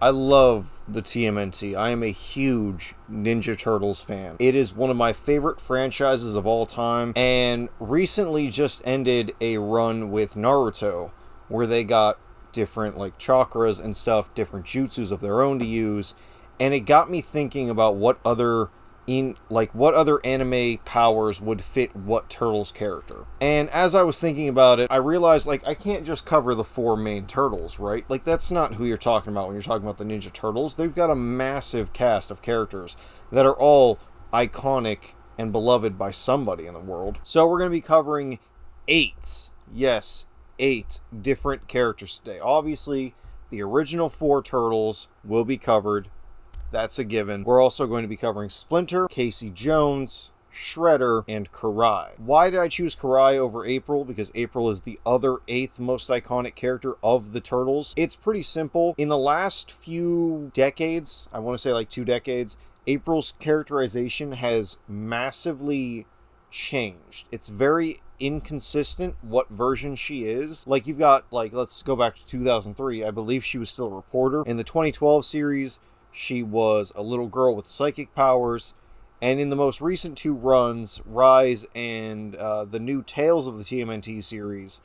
I love the TMNT. I am a huge Ninja Turtles fan. It is one of my favorite franchises of all time, and recently just ended a run with Naruto, where they got different like chakras and stuff, different jutsus of their own to use, and it got me thinking about what other anime powers would fit what Turtles character. And as I was thinking about it, I realized like I can't just cover the four main turtles, right? Like that's not who you're talking about when you're talking about the Ninja Turtles. They've got a massive cast of characters that are all iconic and beloved by somebody in the world. So we're going to be covering eight, yes, eight different characters today. Obviously, the original four turtles will be covered. That's a given. We're also going to be covering Splinter, Casey Jones, Shredder, and Karai. Why did I choose Karai over April? Because April is the other eighth most iconic character of the Turtles. It's pretty simple. In the last few decades, I want to say like 2 decades, April's characterization has massively changed. It's very inconsistent what version she is. Like you've got, like, let's go back to 2003. I believe she was still a reporter. In the 2012 series, she was a little girl with psychic powers, and in the most recent 2 runs, Rise and the new Tales of the TMNT series,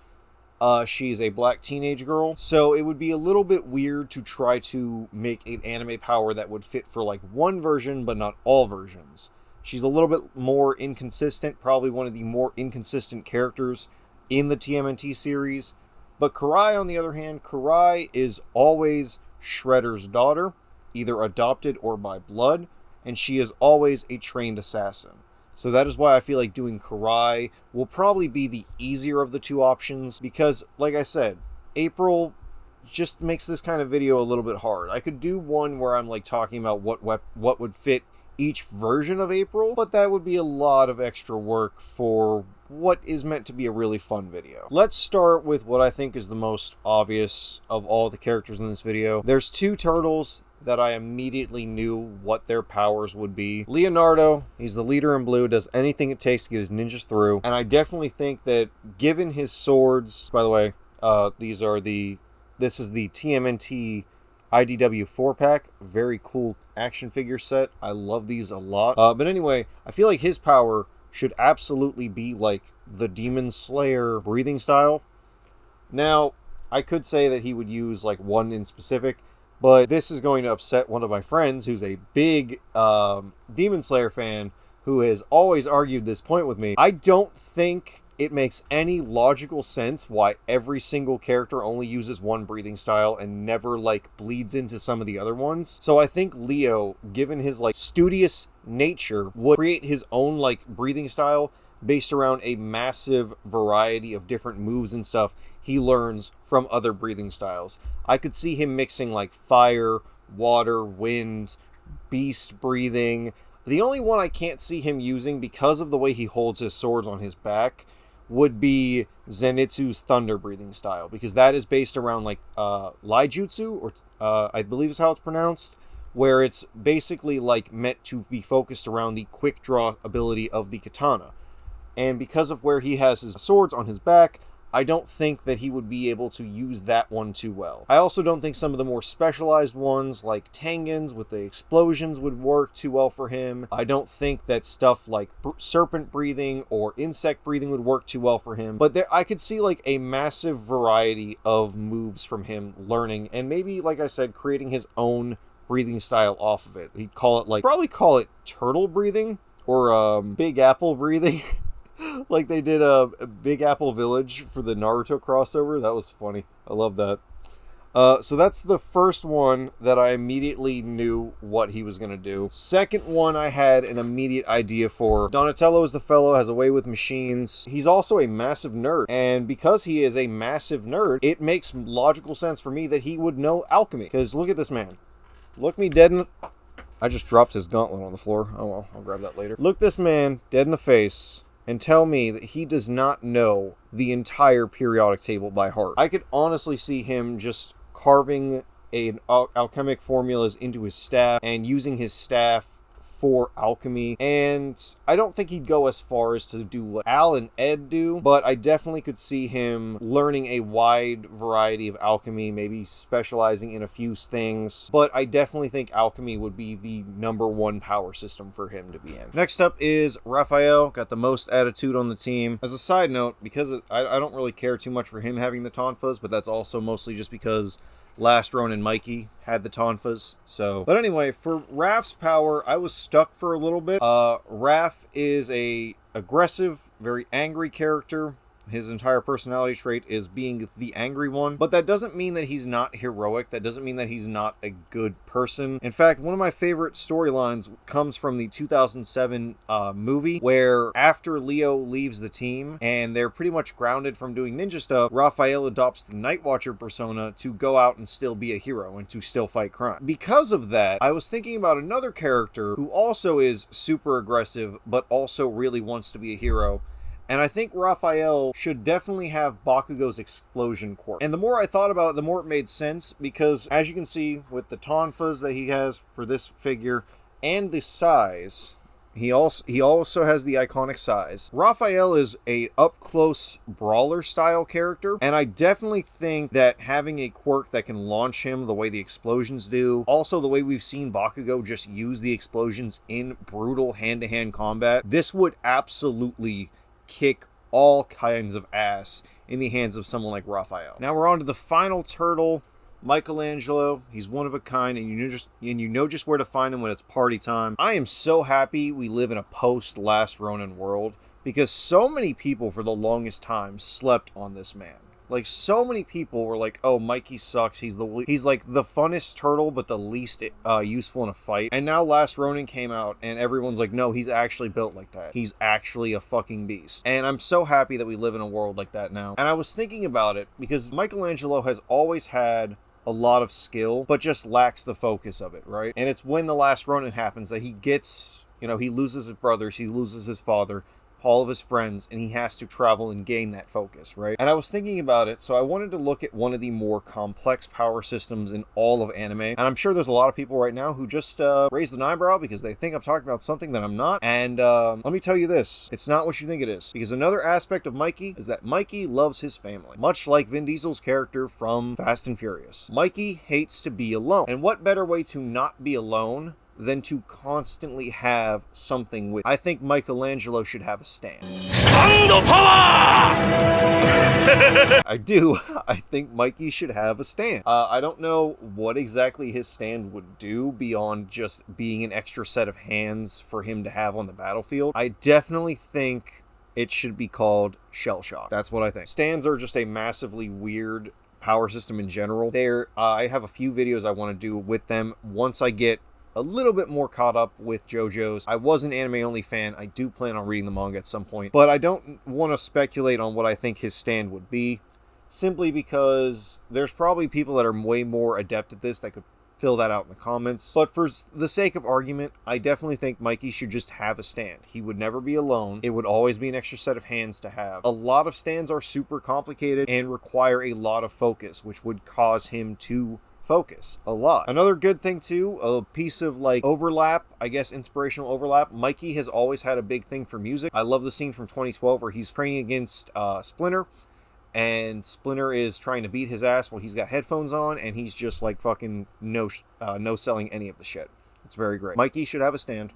she's a black teenage girl. So it would be a little bit weird to try to make an anime power that would fit for like one version, but not all versions. She's a little bit more inconsistent, probably one of the more inconsistent characters in the TMNT series. But Karai, on the other hand, Karai is always Shredder's daughter, either adopted or by blood, and she is always a trained assassin. So that is why I feel like doing Karai will probably be the easier of the 2 options, because, like I said, April just makes this kind of video a little bit hard. I could do one where I'm like talking about what would fit each version of April, but that would be a lot of extra work for what is meant to be a really fun video. Let's start with what I think is the most obvious of all the characters in this video. There's 2 turtles that I immediately knew what their powers would be. Leonardo, he's the leader in blue, does anything it takes to get his ninjas through, and I definitely think that given his swords, by the way, this is the TMNT IDW 4-pack, very cool action figure set. I love these a lot. But anyway, I feel like his power should absolutely be like the Demon Slayer breathing style. Now, I could say that he would use like one in specific, but this is going to upset one of my friends who's a big Demon Slayer fan who has always argued this point with me. I don't think it makes any logical sense why every single character only uses one breathing style and never like bleeds into some of the other ones. So I think Leo, given his like studious nature, would create his own like breathing style based around a massive variety of different moves and stuff he learns from other breathing styles. I could see him mixing like fire, water, wind, beast breathing. The only one I can't see him using because of the way he holds his swords on his back would be Zenitsu's thunder breathing style, because that is based around like Laijutsu, or I believe is how it's pronounced, where it's basically like meant to be focused around the quick draw ability of the katana. And because of where he has his swords on his back, I don't think that he would be able to use that one too well. I also don't think some of the more specialized ones, like Tengen's with the explosions, would work too well for him. I don't think that stuff like serpent breathing or insect breathing would work too well for him. But I could see like a massive variety of moves from him learning, and maybe, like I said, creating his own breathing style off of it. He'd probably call it turtle breathing or Big Apple breathing. Like they did a Big Apple Village for the Naruto crossover. That was funny. I love that. So that's the first one that I immediately knew what he was going to do. Second one I had an immediate idea for. Donatello is the fellow, has a way with machines. He's also a massive nerd. And because he is a massive nerd, it makes logical sense for me that he would know alchemy. Because look at this man. Look me dead in the... I just dropped his gauntlet on the floor. Oh well, I'll grab that later. Look this man dead in the face and tell me that he does not know the entire periodic table by heart. I could honestly see him just carving alchemic formulas into his staff and using his staff for alchemy, and I don't think he'd go as far as to do what Al and Ed do, but I definitely could see him learning a wide variety of alchemy, maybe specializing in a few things, but I definitely think alchemy would be the #1 power system for him to be in. Next up is Raphael, got the most attitude on the team. As a side note, because I don't really care too much for him having the Tonfas, but that's also mostly just because Last Ronin Mikey had the Tonfas. So, but anyway, for Raph's power, I was stuck for a little bit. Raph is a aggressive, very angry character. His entire personality trait is being the angry one, but that doesn't mean that he's not heroic. That doesn't mean that he's not a good person. In fact, one of my favorite storylines comes from the 2007 movie, where after Leo leaves the team and they're pretty much grounded from doing ninja stuff, Raphael adopts the Night Watcher persona to go out and still be a hero and to still fight crime. Because of that, I was thinking about another character who also is super aggressive, but also really wants to be a hero. And I think Raphael should definitely have Bakugo's explosion quirk. And the more I thought about it, the more it made sense, because as you can see with the tonfas that he has for this figure and the size, he also has the iconic size. Raphael is a up-close brawler style character, and I definitely think that having a quirk that can launch him the way the explosions do, also the way we've seen Bakugo just use the explosions in brutal hand-to-hand combat, this would absolutely kick all kinds of ass in the hands of someone like Raphael. Now we're on to the final turtle, Michelangelo. He's one of a kind, and you know just where to find him when it's party time. I am so happy we live in a post-Last Ronin world, because so many people for the longest time slept on this man. Like, so many people were like, oh, Mikey sucks, he's like the funnest turtle, but the least useful in a fight. And now Last Ronin came out, and everyone's like, no, he's actually built like that. He's actually a fucking beast. And I'm so happy that we live in a world like that now. And I was thinking about it, because Michelangelo has always had a lot of skill, but just lacks the focus of it, right? And it's when the Last Ronin happens that he gets, he loses his brothers, he loses his father, all of his friends, and he has to travel and gain that focus, right? And I was thinking about it, so I wanted to look at one of the more complex power systems in all of anime. And I'm sure there's a lot of people right now who just raised an eyebrow because they think I'm talking about something that I'm not. And let me tell you this, it's not what you think it is. Because another aspect of Mikey is that Mikey loves his family, much like Vin Diesel's character from Fast and Furious. Mikey hates to be alone. And what better way to not be alone than to constantly have something with. I think Michelangelo should have a stand. Stand power! I do. I think Mikey should have a stand. I don't know what exactly his stand would do beyond just being an extra set of hands for him to have on the battlefield. I definitely think it should be called Shell Shock. That's what I think. Stands are just a massively weird power system in general. I have a few videos I want to do with them once I get a little bit more caught up with JoJo's. I was an anime-only fan. I do plan on reading the manga at some point, but I don't want to speculate on what I think his stand would be, simply because there's probably people that are way more adept at this that could fill that out in the comments. But for the sake of argument, I definitely think Mikey should just have a stand. He would never be alone. It would always be an extra set of hands to have. A lot of stands are super complicated and require a lot of focus, which would cause him to focus a lot. Another good thing too, a piece of like overlap, I guess inspirational overlap, Mikey has always had a big thing for music. I love the scene from 2012 where he's training against Splinter, and Splinter is trying to beat his ass while he's got headphones on, and he's just like fucking no selling any of the shit. It's very great. Mikey should have a stand.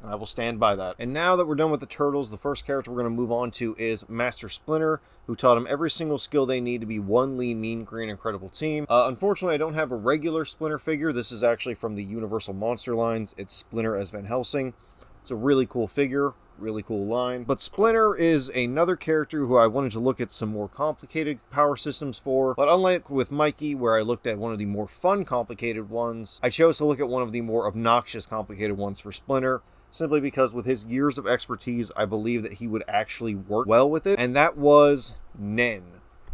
I will stand by that. And now that we're done with the turtles, the first character we're going to move on to is Master Splinter, who taught him every single skill they need to be one lean, mean, green, incredible team. Unfortunately, I don't have a regular Splinter figure. This is actually from the Universal Monster lines. It's Splinter as Van Helsing. It's a really cool figure, really cool line. But Splinter is another character who I wanted to look at some more complicated power systems for. But unlike with Mikey, where I looked at one of the more fun, complicated ones, I chose to look at one of the more obnoxious, complicated ones for Splinter, simply because with his years of expertise, I believe that he would actually work well with it, and that was Nen.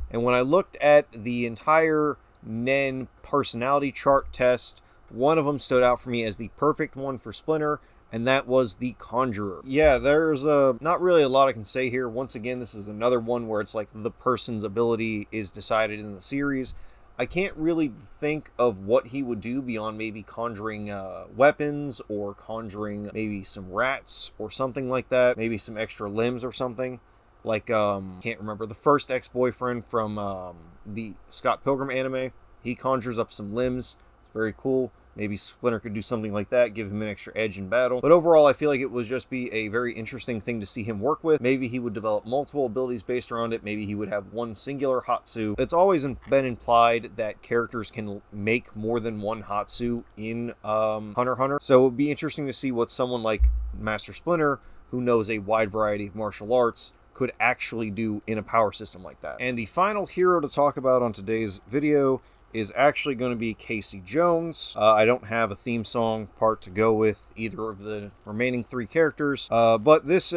And when I looked at the entire Nen personality chart test, one of them stood out for me as the perfect one for Splinter, and that was the Conjurer. Yeah, there's not really a lot I can say here. Once again, this is another one where it's like the person's ability is decided in the series. I can't really think of what he would do beyond maybe conjuring weapons, or conjuring maybe some rats or something like that. Maybe some extra limbs or something. Like, can't remember. The first ex-boyfriend from the Scott Pilgrim anime. He conjures up some limbs. It's very cool. Maybe Splinter could do something like that, give him an extra edge in battle. But overall, I feel like it would just be a very interesting thing to see him work with. Maybe he would develop multiple abilities based around it. Maybe he would have one singular Hatsu. It's always been implied that characters can make more than one Hatsu in Hunter x Hunter. So it would be interesting to see what someone like Master Splinter, who knows a wide variety of martial arts, could actually do in a power system like that. And the final hero to talk about on today's video is actually going to be Casey Jones. I don't have a theme song part to go with either of the remaining three characters, but this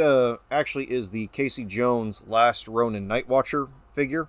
actually is the Casey Jones Last Ronin Nightwatcher figure.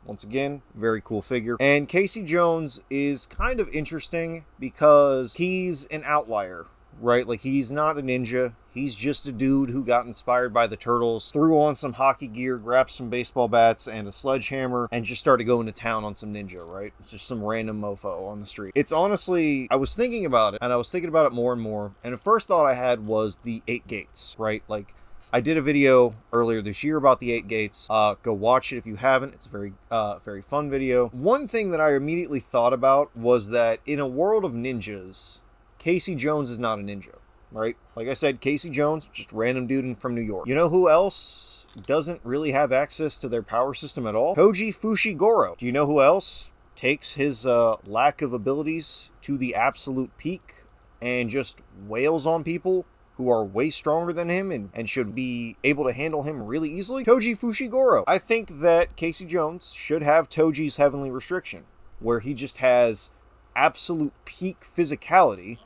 Once again, very cool figure. And Casey Jones is kind of interesting because he's an outlier, right? Like, he's not a ninja. He's just a dude who got inspired by the Turtles, threw on some hockey gear, grabbed some baseball bats and a sledgehammer, and just started going to town on some ninja, right? It's just some random mofo on the street. It's honestly, I was thinking about it, and I was thinking about it more and more, and the first thought I had was the 8 Gates, right? Like, I did a video earlier this year about the 8 Gates. Go watch it if you haven't. It's a very fun video. One thing that I immediately thought about was that in a world of ninjas, Casey Jones is not a ninja, right? Like I said, Casey Jones, just a random dude from New York. You know who else doesn't really have access to their power system at all? Koji Fushiguro. Do you know who else takes his lack of abilities to the absolute peak and just wails on people who are way stronger than him and should be able to handle him really easily? Koji Fushiguro. I think that Casey Jones should have Toji's Heavenly Restriction, where he just has absolute peak physicality.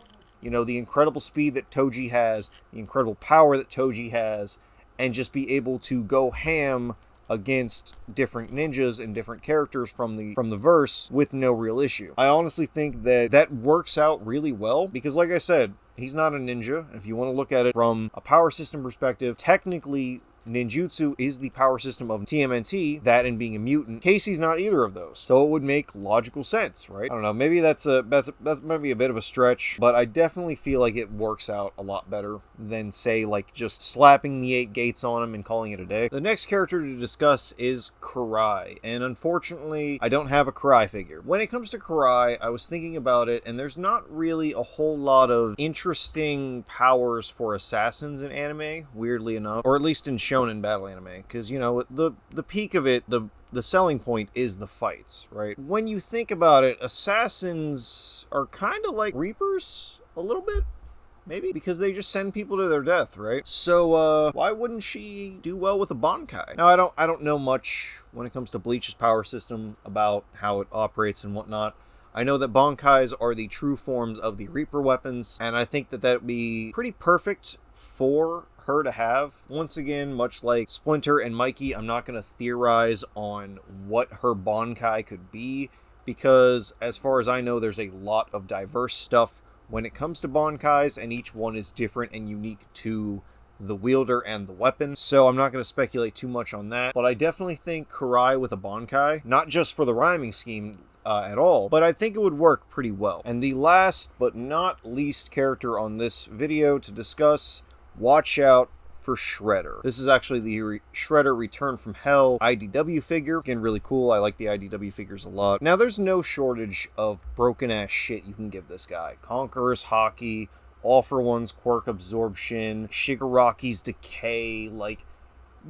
You know, the incredible speed that Toji has, the incredible power that Toji has, and just be able to go ham against different ninjas and different characters from the verse with no real issue. I honestly think that works out really well because, like I said, he's not a ninja. If you want to look at it from a power system perspective, technically ninjutsu is the power system of TMNT, that and being a mutant. Casey's not either of those. So it would make logical sense, right? I don't know, maybe that's maybe a bit of a stretch, but I definitely feel like it works out a lot better than, say, like just slapping the 8 Gates on him and calling it a day. The next character to discuss is Karai, and unfortunately, I don't have a Karai figure. When it comes to Karai, I was thinking about it, and there's not really a whole lot of interesting powers for assassins in anime, weirdly enough, or at least in shonen battle anime, because, you know, the peak of it, the selling point is the fights, right? When you think about it, assassins are kind of like Reapers a little bit, maybe, because they just send people to their death, right? So why wouldn't she do well with a Bankai? Now, I don't know much when it comes to Bleach's power system about how it operates and whatnot. I know that Bankais are the true forms of the Reaper weapons, and I think that would be pretty perfect for her to have. Once again, much like Splinter and Mikey, I'm not going to theorize on what her Bankai could be, because as far as I know, there's a lot of diverse stuff when it comes to Bankais, and each one is different and unique to the wielder and the weapon. So I'm not going to speculate too much on that, but I definitely think Karai with a Bankai, not just for the rhyming scheme at all, but I think it would work pretty well. And the last but not least character on this video to discuss, watch out for Shredder. This is actually the Shredder Return from Hell IDW figure. Again, really cool. I like the IDW figures a lot. Now, there's no shortage of broken-ass shit you can give this guy. Conqueror's Hockey, All for One's Quirk Absorption, Shigaraki's Decay. Like,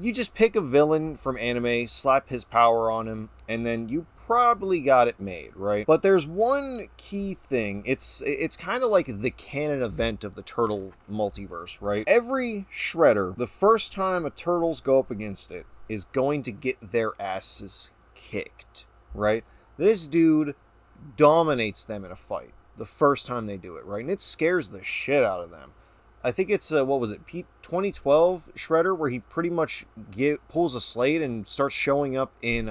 you just pick a villain from anime, slap his power on him, and then you probably got it made, right? But there's one key thing. It's kind of like the canon event of the Turtle multiverse, right? Every Shredder, the first time a Turtles go up against it, is going to get their asses kicked, right? This dude dominates them in a fight the first time they do it, right? And it scares the shit out of them. I think it's, what was it, 2012 Shredder, where he pretty much pulls a Slade and starts showing up in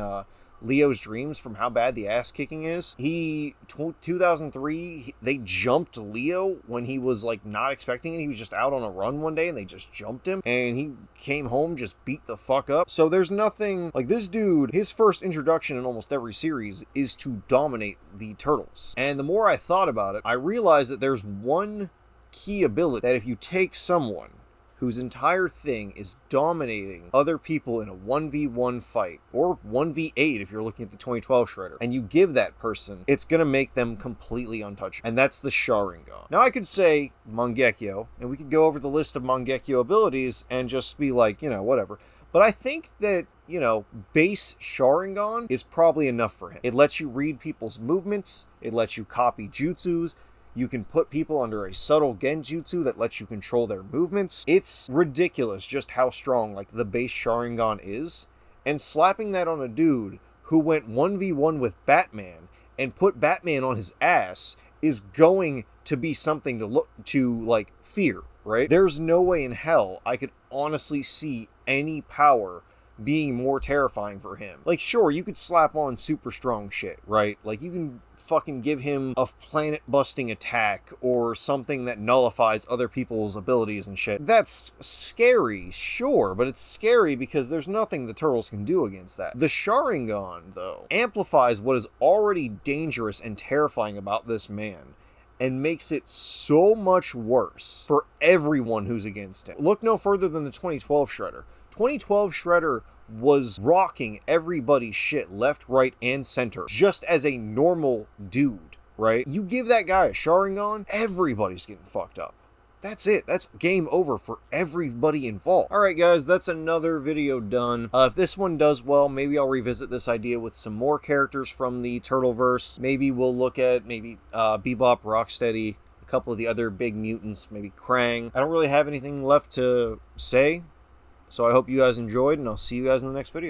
Leo's dreams from how bad the ass kicking is. 2003, they jumped Leo when he was like not expecting it. He was just out on a run one day and they just jumped him and he came home, just beat the fuck up. So there's nothing like this dude. His first introduction in almost every series is to dominate the Turtles. And the more I thought about it, I realized that there's one key ability that if you take someone whose entire thing is dominating other people in a 1v1 fight, or 1v8 if you're looking at the 2012 Shredder, and you give that person, it's gonna make them completely untouchable. And that's the Sharingan. Now I could say Mangekyo, and we could go over the list of Mangekyo abilities and just be like, you know, whatever. But I think that, you know, base Sharingan is probably enough for him. It lets you read people's movements, it lets you copy jutsus, you can put people under a subtle genjutsu that lets you control their movements. It's ridiculous just how strong, like, the base Sharingan is. And slapping that on a dude who went 1v1 with Batman and put Batman on his ass is going to be something to fear, right? There's no way in hell I could honestly see any power being more terrifying for him. Like, sure, you could slap on super strong shit, right? Like, you can fucking give him a planet-busting attack or something that nullifies other people's abilities and shit. That's scary, sure, but it's scary because there's nothing the Turtles can do against that. The Sharingan, though, amplifies what is already dangerous and terrifying about this man and makes it so much worse for everyone who's against him. Look no further than the 2012 Shredder. 2012 Shredder was rocking everybody's shit left, right, and center just as a normal dude, right? You give that guy a Sharingan, everybody's getting fucked up. That's it. That's game over for everybody involved. Alright guys, that's another video done. If this one does well, maybe I'll revisit this idea with some more characters from the Turtleverse. Maybe we'll look at Bebop, Rocksteady, a couple of the other big mutants, maybe Krang. I don't really have anything left to say. So I hope you guys enjoyed, and I'll see you guys in the next video.